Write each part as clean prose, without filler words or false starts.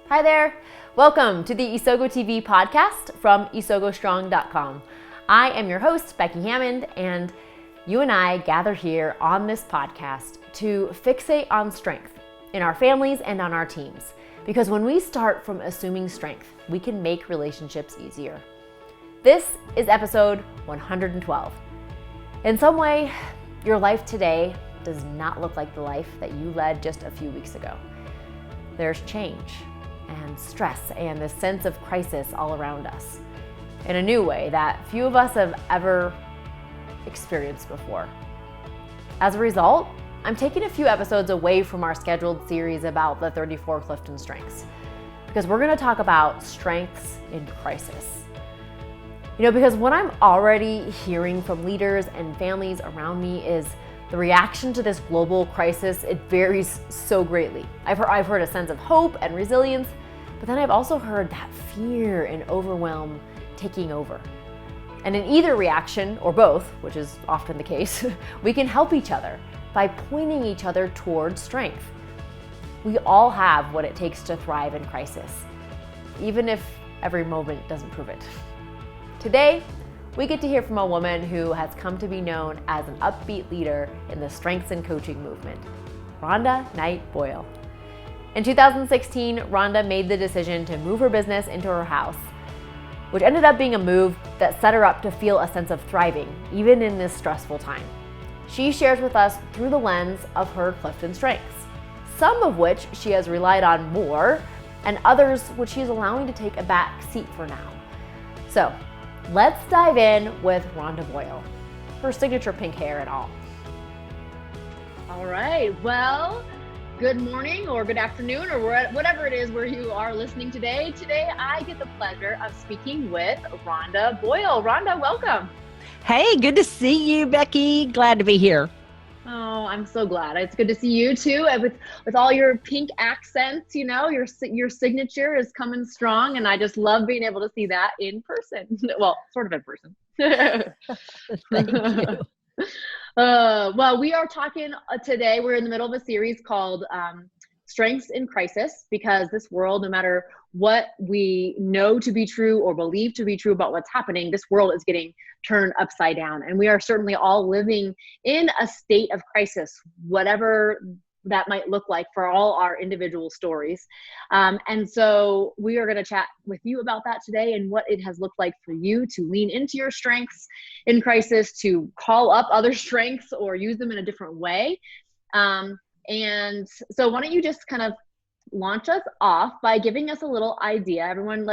Hi there. Welcome to the Isogo TV podcast from isogostrong.com. I am your host, Becky Hammond, and you and I gather here on this podcast to fixate on strength in our families and on our teams. Because when we start from assuming strength, we can make relationships easier. This is episode 112. In some way, your life today does not look like the life that you led just a few weeks ago. There's change and stress and this sense of crisis all around us in a new way that few of us have ever experienced before. As a result, I'm taking a few episodes away from our scheduled series about the 34 Clifton Strengths because we're going to talk about strengths in crisis. Because what I'm already hearing from leaders and families around me is the reaction to this global crisis, it varies so greatly. I've heard a sense of hope and resilience, but then I've also heard that fear and overwhelm taking over. And in either reaction, or both, which is often the case, we can help each other by pointing each other towards strength. We all have what it takes to thrive in crisis, even if every moment doesn't prove it. Today, we get to hear from a woman who has come to be known as an upbeat leader in the strengths and coaching movement, Rhonda Boyle. In 2016, Rhonda made the decision to move her business into her house, which ended up being a move that set her up to feel a sense of thriving, even in this stressful time. She shares with us through the lens of her Clifton Strengths, some of which she has relied on more, and others which she is allowing to take a back seat for now. So, let's dive in with Rhonda Boyle, her signature pink hair and all. All right. Well, good morning or good afternoon or whatever it is where you are listening today. Today, I get the pleasure of speaking with Rhonda Boyle. Rhonda, welcome. Hey, good to see you, Becky. Glad to be here. Oh, I'm so glad. It's good to see you too. And with all your pink accents, your signature is coming strong, and I just love being able to see that in person. Well, sort of in person. Thank you. Well, we are talking today. We're in the middle of a series called Strengths in Crisis, because this world, no matter what we know to be true or believe to be true about what's happening, this world is getting turned upside down. And we are certainly all living in a state of crisis, whatever that might look like for all our individual stories. And so we are going to chat with you about that today and what it has looked like for you to lean into your strengths in crisis, to call up other strengths or use them in a different way. And so why don't you just kind of launch us off by giving us a little idea. Everyone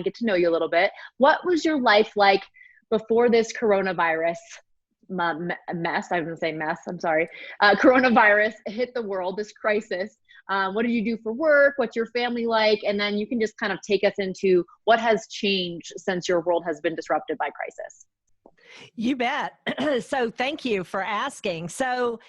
get to know you a little bit. What was your life like before this coronavirus mess? I was going to say mess. I'm sorry. Coronavirus hit the world, this crisis. What did you do for work? What's your family like? And then you can just kind of take us into what has changed since your world has been disrupted by crisis. You bet. So thank you for asking. So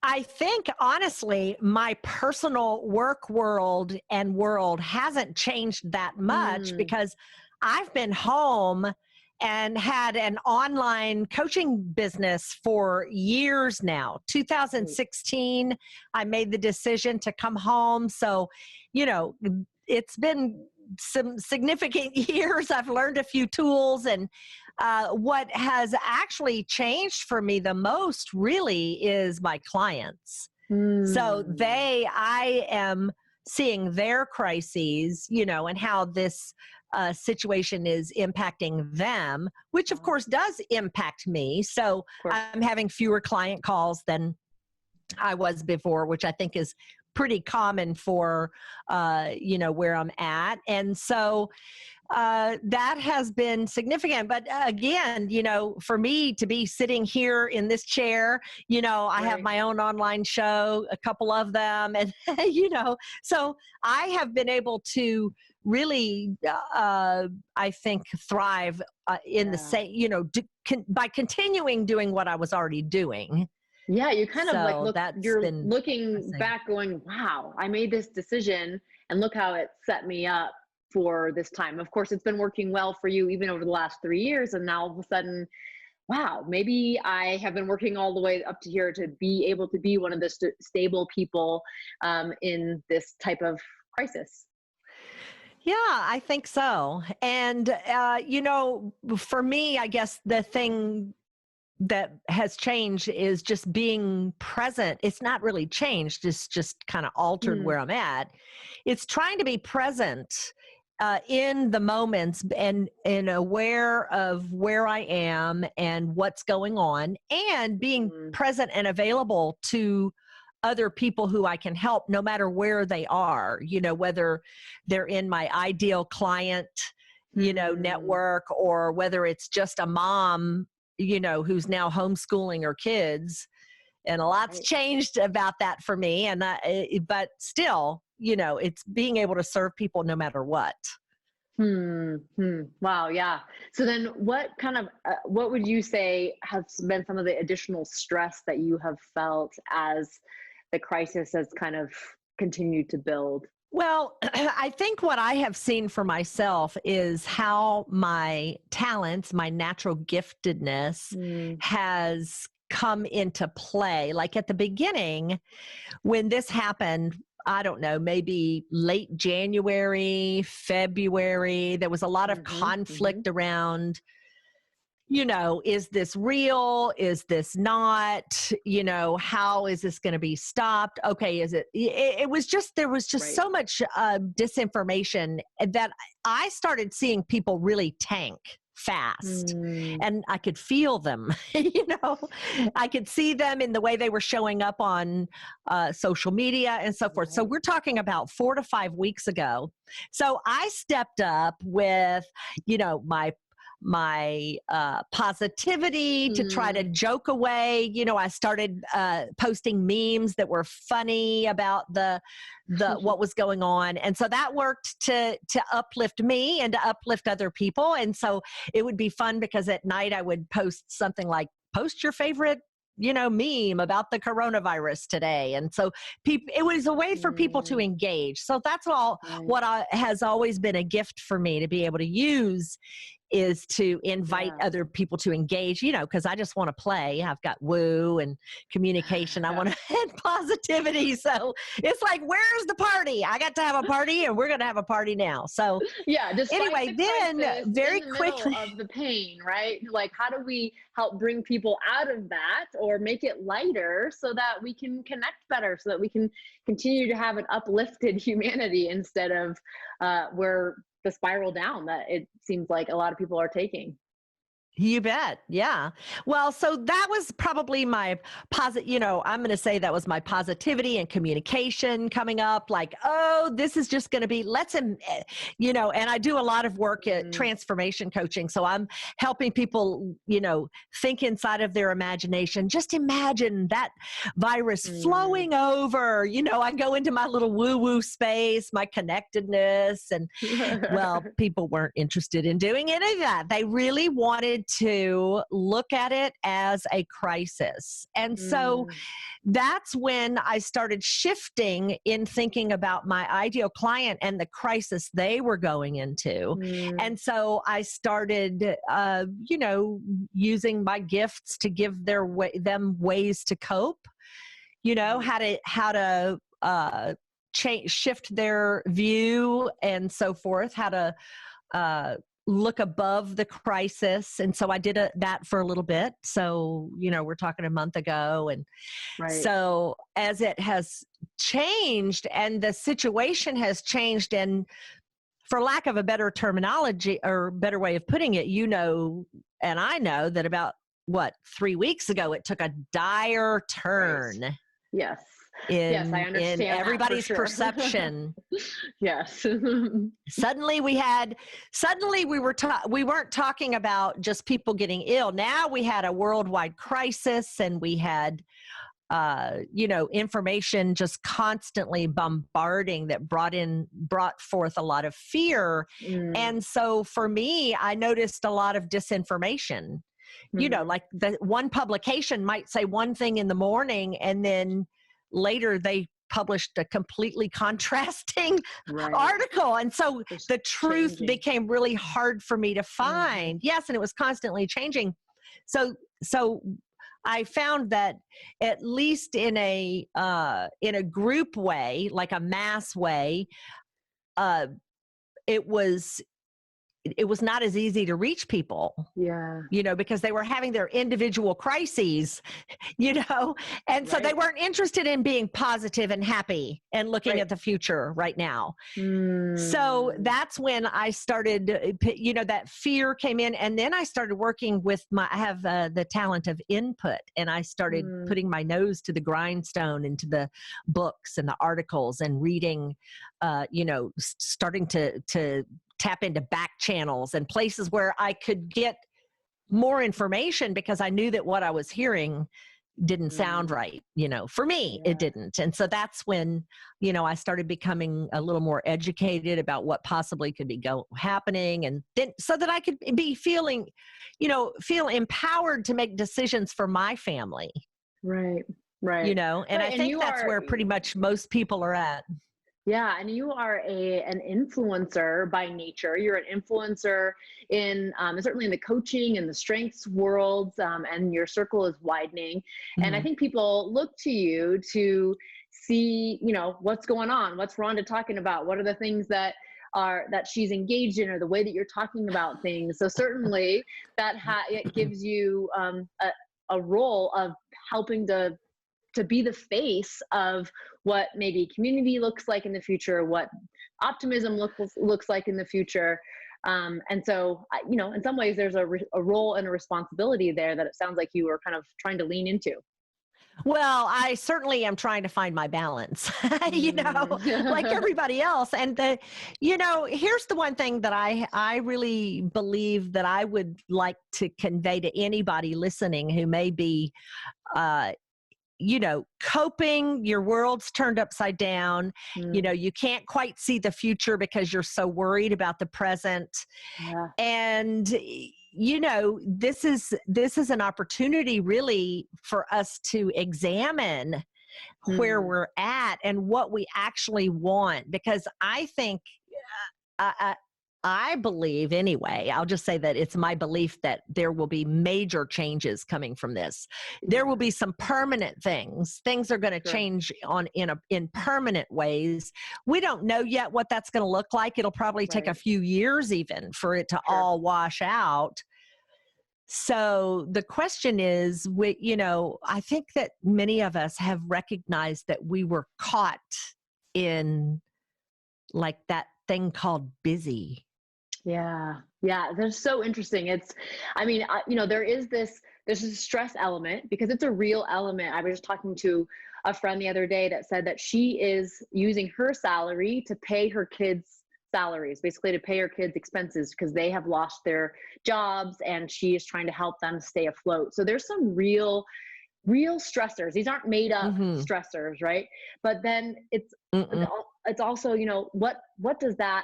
I think, honestly, my personal work world hasn't changed that much because I've been home and had an online coaching business for years now. 2016, I made the decision to come home. So, it's been some significant years. I've learned a few tools, and what has actually changed for me the most really is my clients. So I am seeing their crises, and how this situation is impacting them, which of course does impact me. So I'm having fewer client calls than I was before, which I think is pretty common for, where I'm at. And so that has been significant. But again, for me to be sitting here in this chair, I have my own online show, a couple of them, and, so I have been able to really, I think, thrive in the same, by continuing doing what I was already doing. Yeah, you kind of you're looking back going, wow, I made this decision and look how it set me up for this time. Of course, it's been working well for you even over the last 3 years. And now all of a sudden, wow, maybe I have been working all the way up to here to be able to be one of the stable people in this type of crisis. Yeah, I think so. And, for me, I guess the thing that has changed is just being present. It's not really changed. It's just kind of altered Hmm. where I'm at. It's trying to be present in the moments and aware of where I am and what's going on, and being present and available to other people who I can help no matter where they are, whether they're in my ideal client, network, or whether it's just a mom, who's now homeschooling her kids. And a lot's changed about that for me. And but still, it's being able to serve people no matter what. Wow. Yeah. So then what what would you say has been some of the additional stress that you have felt as the crisis has kind of continued to build? Well, I think what I have seen for myself is how my talents, my natural giftedness has come into play. Like at the beginning, when this happened, I don't know, maybe late January, February, there was a lot of conflict around, is this real? Is this not? How is this going to be stopped? Okay, it was just, there was just so much disinformation that I started seeing people really tank fast, and I could feel them. I could see them in the way they were showing up on social media and so forth. So we're talking about 4 to 5 weeks ago. So I stepped up with my positivity to try to joke away. I started posting memes that were funny about the what was going on, and so that worked to uplift me and to uplift other people. And so it would be fun because at night I would post something like, post your favorite meme about the coronavirus today. And so it was a way for people to engage. So that's all what has always been a gift for me to be able to use, is to invite other people to engage, because I just want to play. I've got woo and communication. I want to and positivity. So it's like, where's the party? I got to have a party, and we're going to have a party now. So anyway, then very quickly of the pain, right? Like, how do we help bring people out of that or make it lighter so that we can connect better, so that we can continue to have an uplifted humanity instead of where the spiral down that it seems like a lot of people are taking? You bet. Yeah. Well, so that was probably my I'm going to say that was my positivity and communication coming up, like, oh, this is just going to be, and I do a lot of work at transformation coaching. So I'm helping people, think inside of their imagination. Just imagine that virus flowing over, I go into my little woo-woo space, my connectedness. And well, people weren't interested in doing any of that. They really wanted to look at it as a crisis. And so that's when I started shifting in thinking about my ideal client and the crisis they were going into. And so I started, using my gifts to give them ways to cope, how to shift their view and so forth, how to look above the crisis. And so I did that for a little bit. So, we're talking a month ago. And so as it has changed and the situation has changed, and for lack of a better terminology or better way of putting it, and I know that about 3 weeks ago, it took a dire turn. Yes. Yes, I understand in everybody's perception. Yes. Suddenly we weren't talking about just people getting ill. Now we had a worldwide crisis, and we had information just constantly bombarding that brought forth a lot of fear. And so for me, I noticed a lot of disinformation. Like the one publication might say one thing in the morning, and then later they published a completely contrasting article. And so the truth became really hard for me to find. Yes. And it was constantly changing. So I found that at least in a group way, like a mass way, it was not as easy to reach people. Yeah. Because they were having their individual crises, and so they Right. weren't interested in being positive and happy and looking Right. at the future right now. Mm. So that's when I started, that fear came in, and then I started working with I have the talent of input, and I started putting my nose to the grindstone into the books and the articles and reading, starting to tap into back channels and places where I could get more information, because I knew that what I was hearing didn't sound right. For me, it didn't. And so that's when, I started becoming a little more educated about what possibly could be happening. And then so that I could feel empowered to make decisions for my family. Right. Right. And right. I think that's where pretty much most people are at. Yeah, and you are an influencer by nature. You're an influencer in certainly in the coaching and the strengths worlds, and your circle is widening. And I think people look to you to see, what's going on, what's Rhonda talking about, what are the things that she's engaged in, or the way that you're talking about things. So certainly that it gives you a role of helping to be the face of what maybe community looks like in the future, what optimism looks like in the future. And so, in some ways there's a role and a responsibility there that it sounds like you were kind of trying to lean into. Well, I certainly am trying to find my balance, like everybody else. And here's the one thing that I really believe that I would like to convey to anybody listening who may be, coping, your world's turned upside down. You can't quite see the future because you're so worried about the present. Yeah. And, this is an opportunity really for us to examine where we're at and what we actually want. Because I think, I believe anyway, I'll just say that it's my belief that there will be major changes coming from this. There will be some permanent things. Things are going to change in permanent ways. We don't know yet what that's going to look like. It'll probably take a few years even for it to all wash out. So the question is, I think that many of us have recognized that we were caught in like that thing called busy. Yeah. They're so interesting. There's a stress element because it's a real element. I was just talking to a friend the other day that said that she is using her salary to pay her kids' salaries, basically to pay her kids' expenses because they have lost their jobs, and she is trying to help them stay afloat. So there's some real stressors. These aren't made up stressors, right? But then it's also, what does that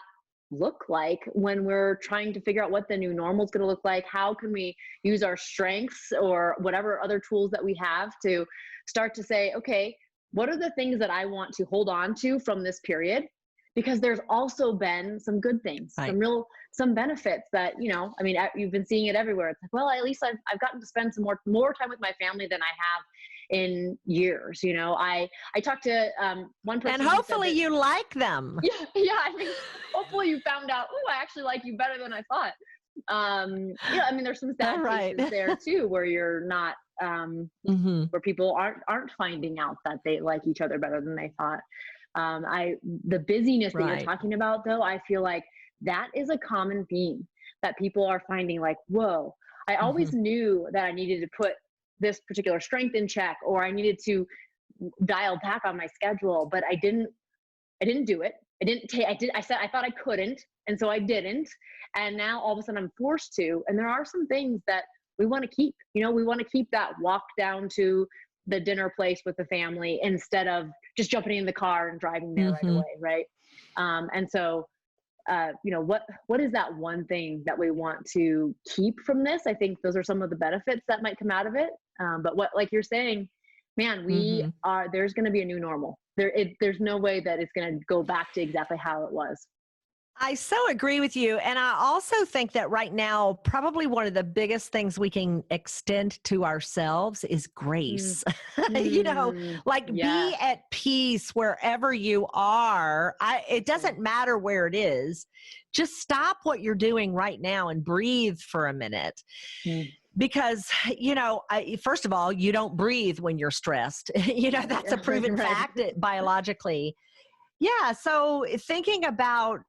look like when we're trying to figure out what the new normal is going to look like? How can we use our strengths or whatever other tools that we have to start to say, okay, what are the things that I want to hold on to from this period? Because there's also been some good things, some benefits that, you've been seeing it everywhere. It's like, well, at least I've gotten to spend some more time with my family than I have in years. I talked to one person, and hopefully you like them. Yeah. Hopefully you found out, I actually like you better than I thought. There's some sad cases there too, where you're not, where people aren't finding out that they like each other better than they thought. The busyness that you're talking about, though, I feel like that is a common theme that people are finding, like, whoa, I always knew that I needed to put this particular strength in check, or I needed to dial back on my schedule, but I didn't do it. I thought I couldn't. And so I didn't. And now all of a sudden I'm forced to, and there are some things that we want to keep, we want to keep that walk down to the dinner place with the family instead of just jumping in the car and driving there right away. Right. And so, what is that one thing that we want to keep from this? I think those are some of the benefits that might come out of it. But like you're saying, man, there's going to be a new normal. There's no way that it's going to go back to exactly how it was. I so agree with you. And I also think that right now, probably one of the biggest things we can extend to ourselves is Mm. grace. Mm. Like be Yes. at peace wherever you are. It doesn't matter where it is. Just stop what you're doing right now and breathe for a minute. Mm. Because, first of all, you don't breathe when you're stressed. That's a proven Right. fact biologically. Yeah. So thinking about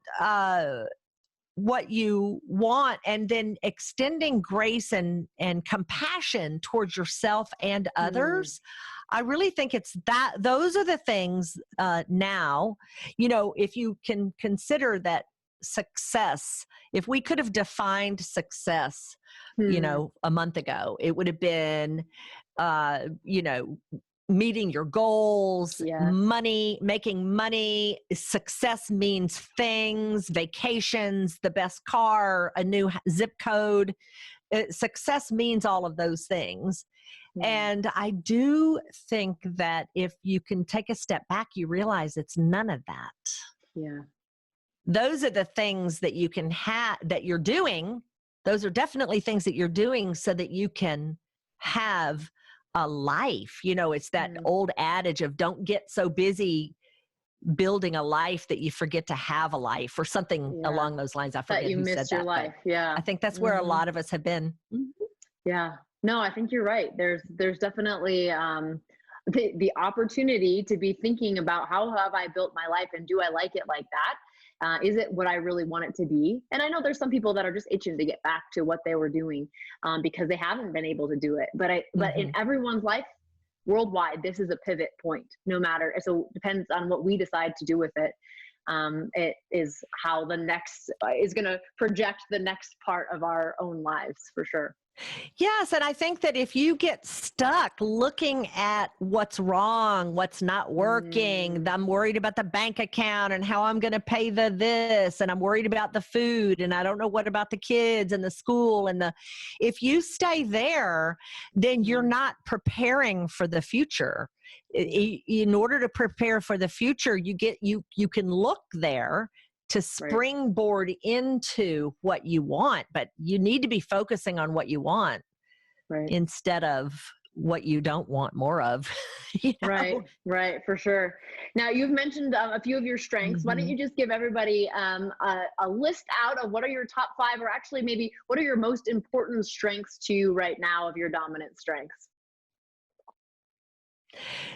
what you want and then extending grace and compassion towards yourself and Mm. others. I really think it's that those are the things now, if you can consider that success, if we could have defined success, Mm. a month ago, it would have been, uh, you know, meeting your goals, Yes. money, making money. Success means things, vacations, the best car, a new zip code. Success means all of those things. Mm. And I do think that if you can take a step back, you realize it's none of that. Yeah. Those are the things that you can have, that you're doing. Those are definitely things that you're doing so that you can have a life. It's that Mm. old adage of don't get so busy building a life that you forget to have a life, or something Yeah. along those lines. I That forget you who said missed your that, but life. Yeah. I think that's where a lot of us have been. Yeah. No, I think you're right. There's definitely the opportunity to be thinking about how have I built my life and do I like it like that? Is it what I really want it to be? And I know there's some people that are just itching to get back to what they were doing because they haven't been able to do it. But in everyone's life worldwide, this is a pivot point. No matter, so it depends on what we decide to do with it. It is how the next is going to project the next part of our own lives for sure. Yes, and I think that if you get stuck looking at what's wrong, what's not working, I'm worried about the bank account and how I'm going to pay the this, and I'm worried about the food, and I don't know what about the kids and the school if you stay there, then you're not preparing for the future. In order to prepare for the future, you can look there to springboard into what you want, but you need to be focusing on what you want instead of what you don't want more of. Right, for sure. Now you've mentioned a few of your strengths. Why don't you just give everybody a list out of what are your top 5, or actually maybe what are your most important strengths to you right now of your dominant strengths?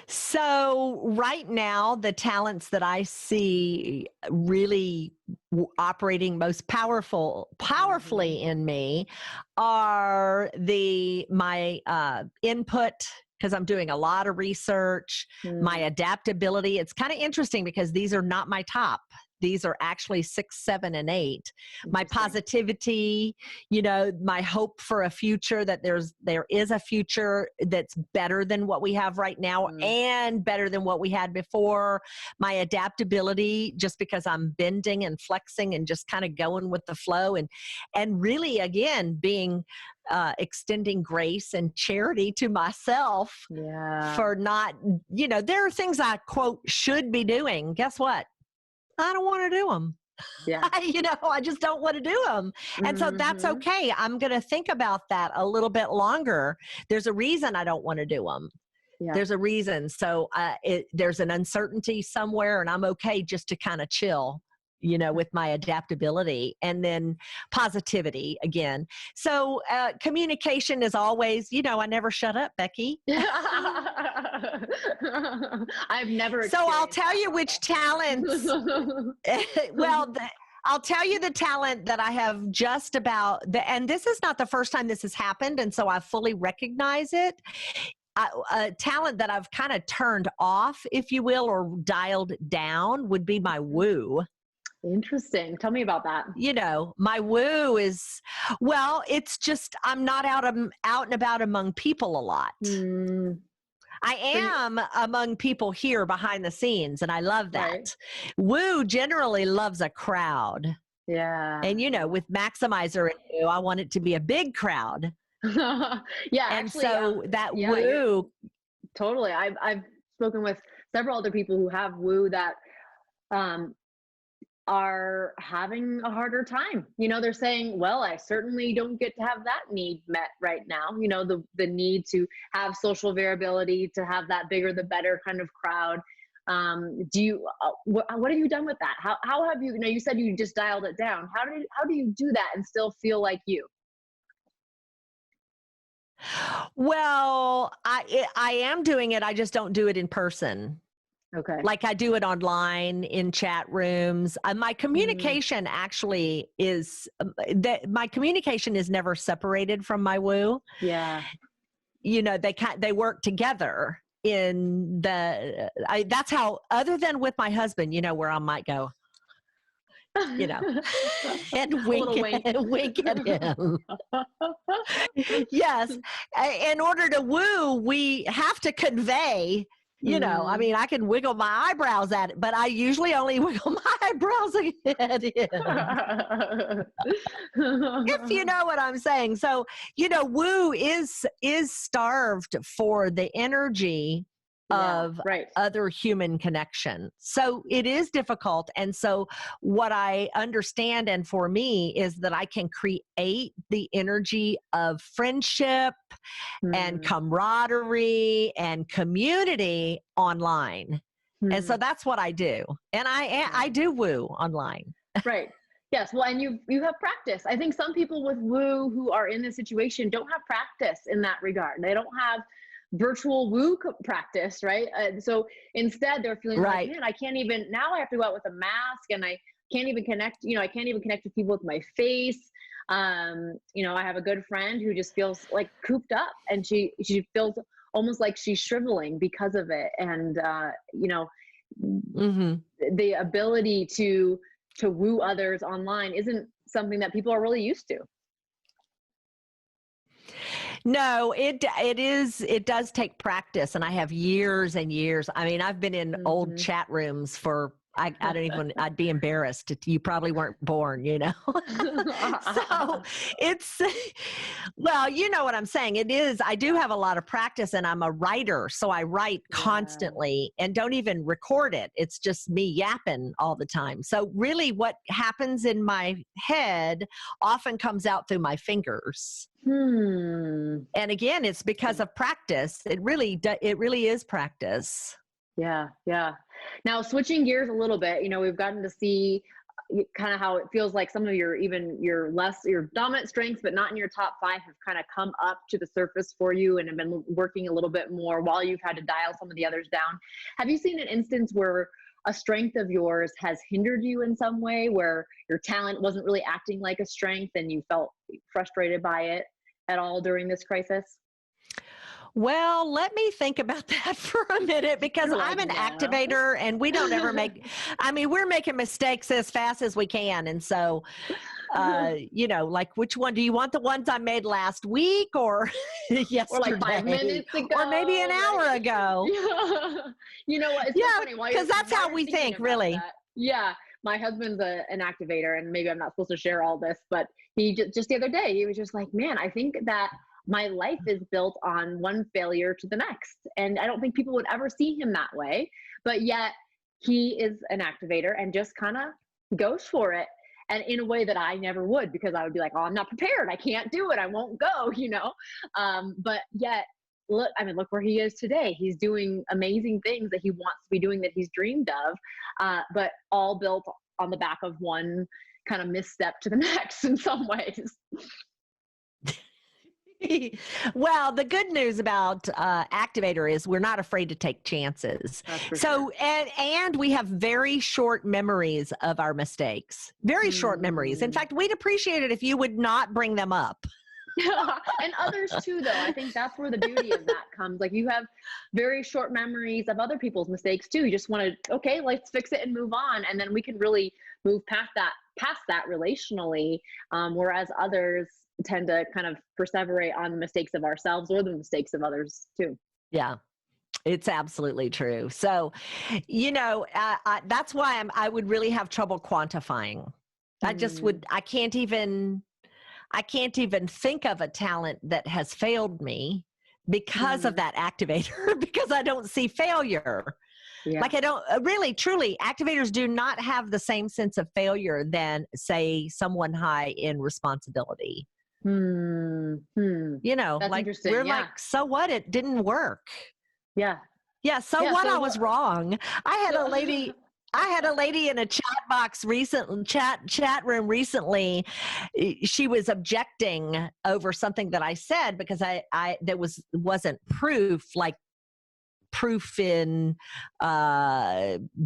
So right now, the talents that I see really operating most powerfully in me are my input, because I'm doing a lot of research, my adaptability. It's kind of interesting because these are not my top. These are actually 6, 7, and 8. My positivity, my hope for a future, that there is a future that's better than what we have right now and better than what we had before. My adaptability, just because I'm bending and flexing and just kind of going with the flow, and really, again, being extending grace and charity to myself for not, there are things I, quote, should be doing. Guess what? I don't want to do them. Yeah. I just don't want to do them. And so that's okay. I'm going to think about that a little bit longer. There's a reason I don't want to do them. Yeah. There's a reason. So there's an uncertainty somewhere, and I'm okay just to kind of chill, with my adaptability. And then positivity again. So communication is always, I never shut up, Becky. I've never. So I'll tell you which talents. Well, I'll tell you the talent that I have just about, and this is not the first time this has happened, and so I fully recognize it. A talent that I've kind of turned off, if you will, or dialed down would be my woo. Interesting. Tell me about that. My woo is, well, it's just I'm not out and about among people a lot. I am among people here behind the scenes, and I love that. Right. Woo generally loves a crowd. Yeah. And, with Maximizer and Woo, I want it to be a big crowd. Yeah. And actually, so that woo. Totally. I've spoken with several other people who have woo that are having a harder time. You know, they're saying, well, I certainly don't get to have that need met right now. You know, the need to have social variability, to have that bigger the better kind of crowd. Do you, what have you done with that? How have you, you know, you said you just dialed it down. How do you do that and still feel like you? Well, I am doing it. I just don't do it in person. Okay. Like I do it online in chat rooms. My communication actually is my communication is never separated from my woo. Yeah. You know, they work together in that's how, other than with my husband, you know, where I might go, you know, and wink at him. Yes. In order to woo, we have to convey, you know, I mean, I can wiggle my eyebrows at it, but I usually only wiggle my eyebrows at him. If you know what I'm saying. So, you know, woo is starved for the energy of other human connection. So it is difficult. And so what I understand, and for me, is that I can create the energy of friendship and camaraderie and community online. And so that's what I do. And I do woo online. Right. Yes. Well, and you have practice. I think some people with woo who are in this situation don't have practice in that regard. They don't have virtual woo practice, right? So instead they're feeling like, man, I can't even, now I have to go out with a mask and I can't even connect, you know, I can't even connect with people with my face. You know, I have a good friend who just feels like cooped up, and she feels almost like she's shriveling because of it. And, you know, the ability to woo others online isn't something that people are really used to. No, it does take practice, and I have years and years. I mean, I've been in old chat rooms for, I don't even, I'd be embarrassed. You probably weren't born, you know? So it's, well, you know what I'm saying. It is, I do have a lot of practice, and I'm a writer. So I write constantly and don't even record it. It's just me yapping all the time. So really what happens in my head often comes out through my fingers. And again, it's because of practice. It really is practice. Yeah. Yeah. Now, switching gears a little bit, you know, we've gotten to see kind of how it feels like some of your dominant strengths, but not in your top 5, have kind of come up to the surface for you and have been working a little bit more while you've had to dial some of the others down. Have you seen an instance where a strength of yours has hindered you in some way, where your talent wasn't really acting like a strength and you felt frustrated by it at all during this crisis? Well, let me think about that for a minute, because I'm an activator, and we don't ever we're making mistakes as fast as we can. And so, you know, like, which one do you want? The ones I made last week or yesterday? Or like 5 minutes ago? Or maybe an hour ago. You know what? It's so funny. Because that's how we think, really. That. Yeah. My husband's an activator, and maybe I'm not supposed to share all this, but he just the other day, he was just like, man, I think that my life is built on one failure to the next. And I don't think people would ever see him that way, but yet he is an activator and just kind of goes for it. And in a way that I never would, because I would be like, oh, I'm not prepared. I can't do it. I won't go, you know? But yet, look where he is today. He's doing amazing things that he wants to be doing, that he's dreamed of, but all built on the back of one kind of misstep to the next in some ways. Well, the good news about activator is we're not afraid to take chances. So, and we have very short memories of our mistakes, very short memories. In fact, we'd appreciate it if you would not bring them up. And others too, though. I think that's where the beauty of that comes. Like, you have very short memories of other people's mistakes too. You just want to, okay, let's fix it and move on. And then we can really move past that relationally. Whereas others tend to kind of perseverate on the mistakes of ourselves or the mistakes of others too. Yeah, it's absolutely true. So, you know, that's why I would really have trouble quantifying. I can't even think of a talent that has failed me because of that activator, because I don't see failure. Yeah. Like I don't really, truly, activators do not have the same sense of failure than, say, someone high in responsibility. You know, That's like interesting. we're Yeah. like, so what? It didn't work. Yeah. Yeah. So Yeah, what? so I was wrong. I had a lady in a chat box chat room recently. She was objecting over something that I said because there wasn't proof in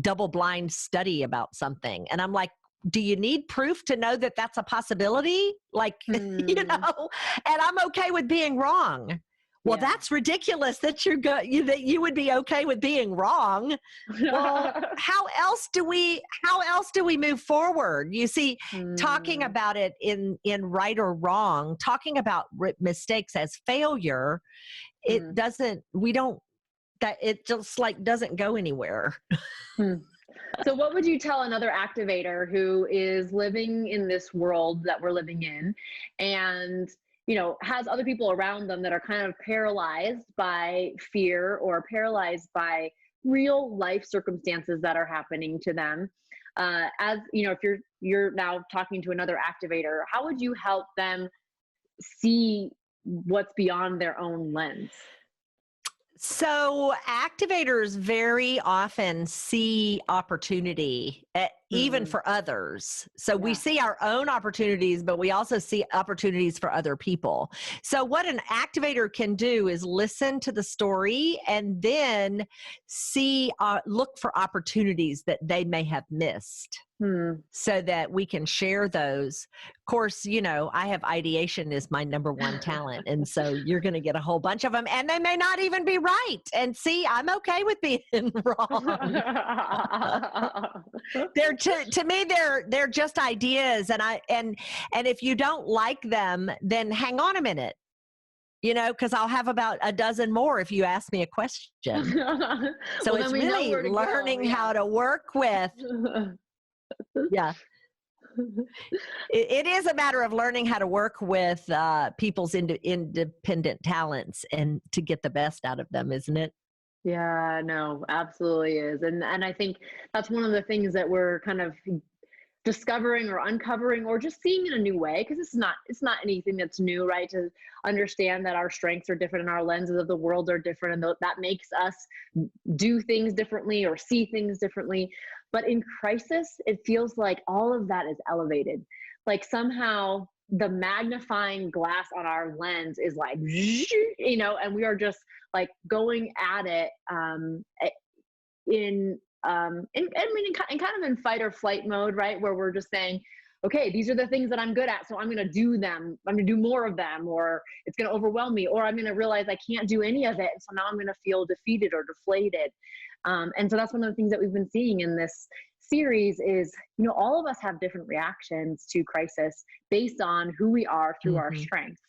double blind study about something. And I'm like, do you need proof to know that that's a possibility? Like, you know, and I'm okay with being wrong. Well, that's ridiculous that that you would be okay with being wrong. Well, how else do we move forward? You see, talking about it in right or wrong, talking about mistakes as failure, it just like doesn't go anywhere. So what would you tell another activator who is living in this world that we're living in and, you know, has other people around them that are kind of paralyzed by fear or paralyzed by real life circumstances that are happening to them? As you know, if you're now talking to another activator, how would you help them see what's beyond their own lens? So activators very often see opportunity, even for others. So we see our own opportunities, but we also see opportunities for other people. So what an activator can do is listen to the story and then look for opportunities that they may have missed. So that we can share those. Of course, you know, I have ideation is my number one talent. And so you're going to get a whole bunch of them and they may not even be right. And see, I'm okay with being wrong. They're to me, they're just ideas. And if you don't like them, then hang on a minute. You know, because I'll have about a dozen more if you ask me a question. So it's really learning how to work with. Yeah. It is a matter of learning how to work with people's independent talents and to get the best out of them, isn't it? Yeah, no, absolutely is. And I think that's one of the things that we're kind of discovering or uncovering or just seeing in a new way, because it's not anything that's new, right? To understand that our strengths are different and our lenses of the world are different, and that makes us do things differently or see things differently. But in crisis, it feels like all of that is elevated. Like somehow the magnifying glass on our lens is like, you know, and we are just like going at it in kind of in fight or flight mode, right? Where we're just saying, okay, these are the things that I'm good at, so I'm going to do them. I'm going to do more of them, or it's going to overwhelm me, or I'm going to realize I can't do any of it. And so now I'm going to feel defeated or deflated. And so that's one of the things that we've been seeing in this series is, you know, all of us have different reactions to crisis based on who we are through our strengths.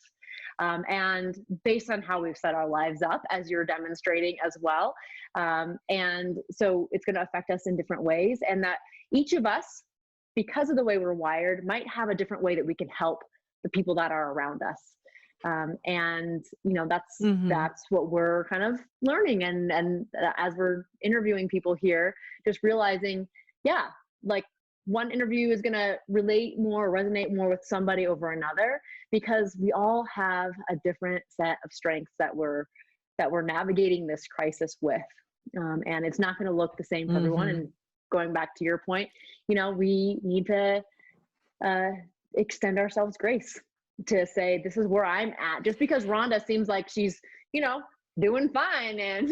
And based on how we've set our lives up, as you're demonstrating as well. And so it's going to affect us in different ways, and that each of us, because of the way we're wired, might have a different way that we can help the people that are around us. And you know, that's what we're kind of learning. And as we're interviewing people here, just realizing, yeah, like one interview is going to resonate more with somebody over another, because we all have a different set of strengths that we're navigating this crisis with. And it's not going to look the same for everyone. And going back to your point, you know, we need to extend ourselves grace to say, this is where I'm at. Just because Rhonda seems like she's, you know, doing fine and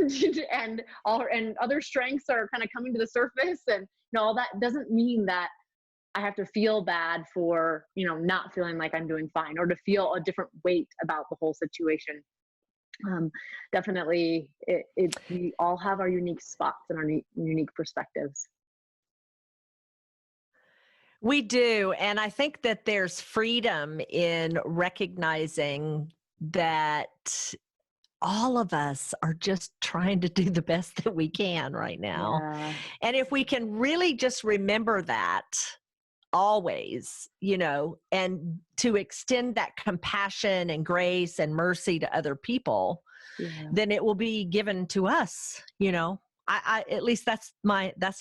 other strengths are kind of coming to the surface, and you know, all that doesn't mean that I have to feel bad for, you know, not feeling like I'm doing fine, or to feel a different weight about the whole situation. Definitely we all have our unique spots and our unique perspectives. We do. And I think that there's freedom in recognizing that all of us are just trying to do the best that we can right now. Yeah. And if we can really just remember that always, you know, and to extend that compassion and grace and mercy to other people, then it will be given to us, you know, I at least that's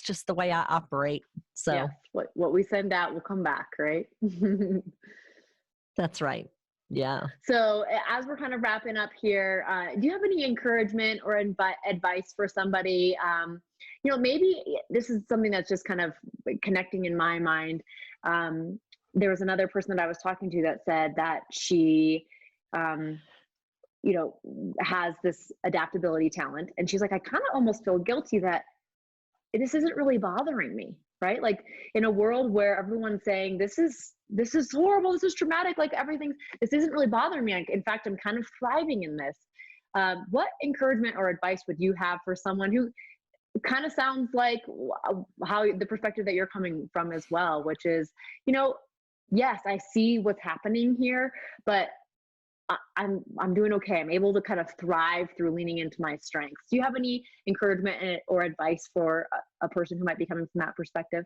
just the way I operate. So yes, what we send out will come back, right? that's right. Yeah. So as we're kind of wrapping up here, do you have any encouragement or advice for somebody? Maybe this is something that's just kind of connecting in my mind. There was another person that I was talking to that said that she, has this adaptability talent. And she's like, I kind of almost feel guilty that this isn't really bothering me, right? Like in a world where everyone's saying, this is horrible, this is traumatic, like this isn't really bothering me. In fact, I'm kind of thriving in this. What encouragement or advice would you have for someone who kind of sounds like how the perspective that you're coming from as well, which is, yes, I see what's happening here, but I'm doing okay. I'm able to kind of thrive through leaning into my strengths. Do you have any encouragement or advice for a person who might be coming from that perspective?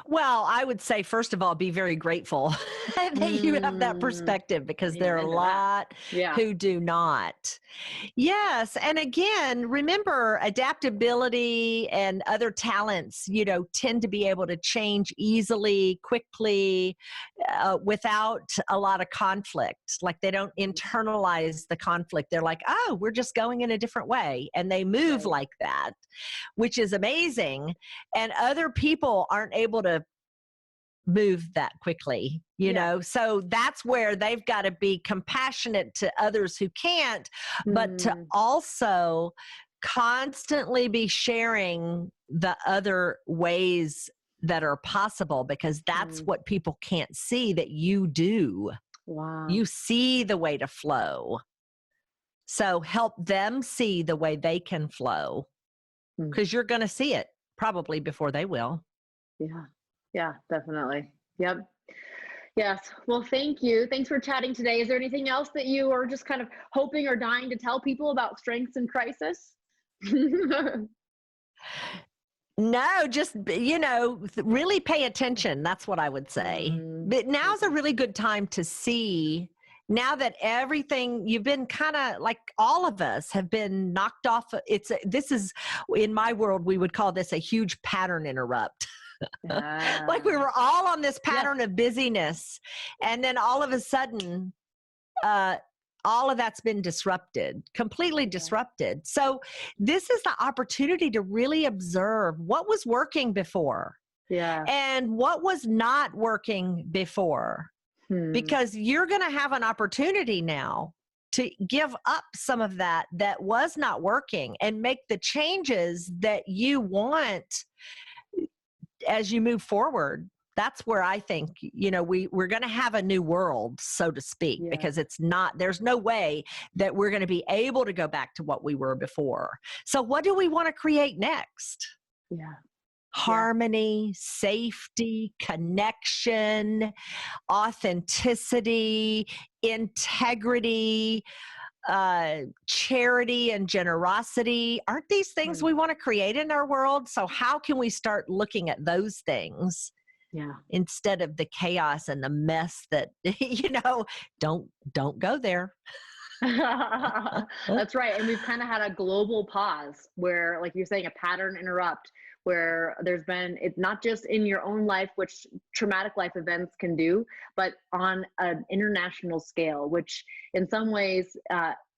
Well, I would say, first of all, be very grateful that you have that perspective, because there are a lot who do not. Yes. And again, remember, adaptability and other talents, tend to be able to change easily, quickly, without a lot of conflict. Like they don't internalize the conflict. They're like, oh, we're just going in a different way. And they move like that, which is amazing. And other people aren't able to move that quickly, so that's where they've got to be compassionate to others who can't, but to also constantly be sharing the other ways that are possible, because that's what people can't see that you do. Wow. You see the way to flow. So help them see the way they can flow, because you're going to see it probably before they will. Yeah, definitely. Yep. Yes. Well, thank you. Thanks for chatting today. Is there anything else that you are just kind of hoping or dying to tell people about strengths in crisis? No, just, really pay attention. That's what I would say. But now's a really good time to see, now that everything, you've been kind of like, all of us have been knocked off. This is, in my world, we would call this a huge pattern interrupt. Like we were all on this pattern of busyness, and then all of a sudden, all of that's been completely disrupted. So this is the opportunity to really observe what was working before, and what was not working before, because you're going to have an opportunity now to give up some of that was not working and make the changes that you want as you move forward. That's where I think, we're going to have a new world, so to speak, because there's no way that we're going to be able to go back to what we were before. So what do we want to create next? Harmony, safety, connection, authenticity, integrity, charity and generosity. Aren't these things we want to create in our world? So how can we start looking at those things instead of the chaos and the mess that, don't go there. That's right. And we've kind of had a global pause where, like you're saying, a pattern interrupt, where there's been, it's not just in your own life, which traumatic life events can do, but on an international scale, which in some ways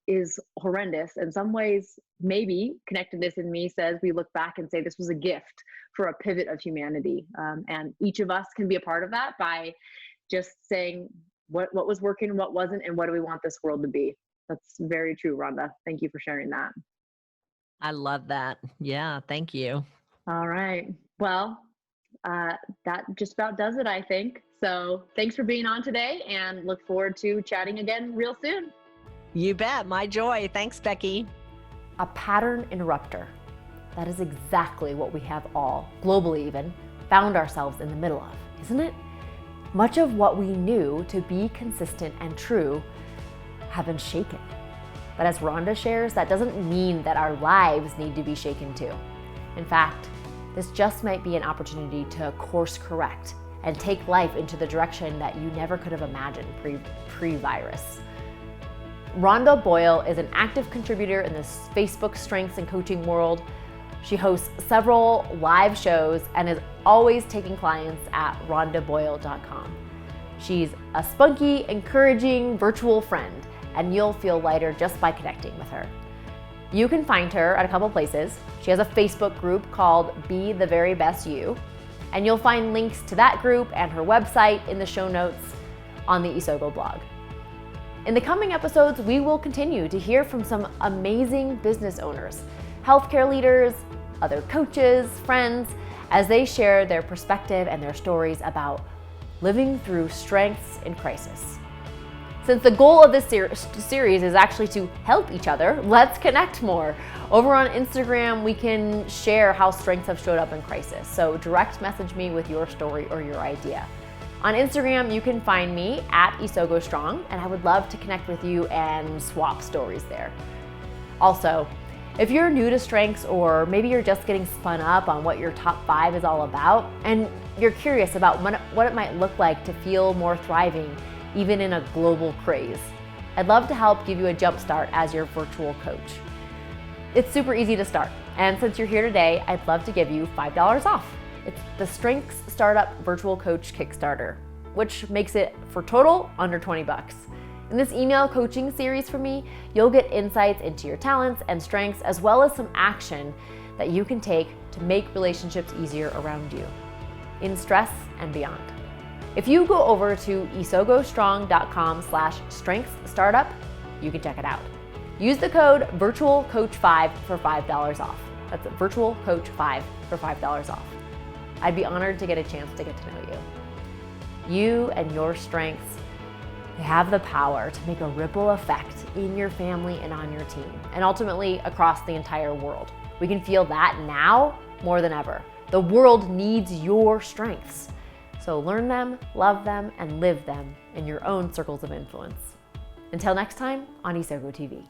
is horrendous. In some ways, maybe Connectedness in Me says we look back and say this was a gift for a pivot of humanity. And each of us can be a part of that by just saying what was working, what wasn't, and what do we want this world to be. That's very true, Rhonda. Thank you for sharing that. I love that. Yeah, thank you. All right. Well, that just about does it, I think. So thanks for being on today, and look forward to chatting again real soon. You bet. My joy. Thanks, Becky. A pattern interrupter. That is exactly what we have all, globally even, found ourselves in the middle of, isn't it? Much of what we knew to be consistent and true have been shaken. But as Rhonda shares, that doesn't mean that our lives need to be shaken too. In fact, this just might be an opportunity to course correct and take life into the direction that you never could have imagined pre-virus. Rhonda Boyle is an active contributor in the Facebook strengths and coaching world. She hosts several live shows and is always taking clients at rhondaboyle.com. She's a spunky, encouraging virtual friend, and you'll feel lighter just by connecting with her. You can find her at a couple places. She has a Facebook group called Be the Very Best You, and you'll find links to that group and her website in the show notes on the Isogo blog. In the coming episodes, we will continue to hear from some amazing business owners, healthcare leaders, other coaches, friends, as they share their perspective and their stories about living through strengths in crisis. Since the goal of this series is actually to help each other, let's connect more. Over on Instagram, we can share how strengths have showed up in crisis. So direct message me with your story or your idea. On Instagram, you can find me at Isogo Strong, and I would love to connect with you and swap stories there. Also, if you're new to strengths, or maybe you're just getting spun up on what your top 5 is all about, and you're curious about what it might look like to feel more thriving, even in a global craze, I'd love to help give you a jump start as your virtual coach. It's super easy to start, and since you're here today, I'd love to give you $5 off. It's the Strengths Startup Virtual Coach Kickstarter, which makes it for total under 20 bucks. In this email coaching series for me, you'll get insights into your talents and strengths, as well as some action that you can take to make relationships easier around you, in stress and beyond. If you go over to isogostrong.com/strengthsstartup, you can check it out. Use the code VirtualCoach5 for $5 off. That's VirtualCoach5 for $5 off. I'd be honored to get a chance to get to know you. You and your strengths, they have the power to make a ripple effect in your family and on your team, and ultimately across the entire world. We can feel that now more than ever. The world needs your strengths. So learn them, love them, and live them in your own circles of influence. Until next time on Isogo TV.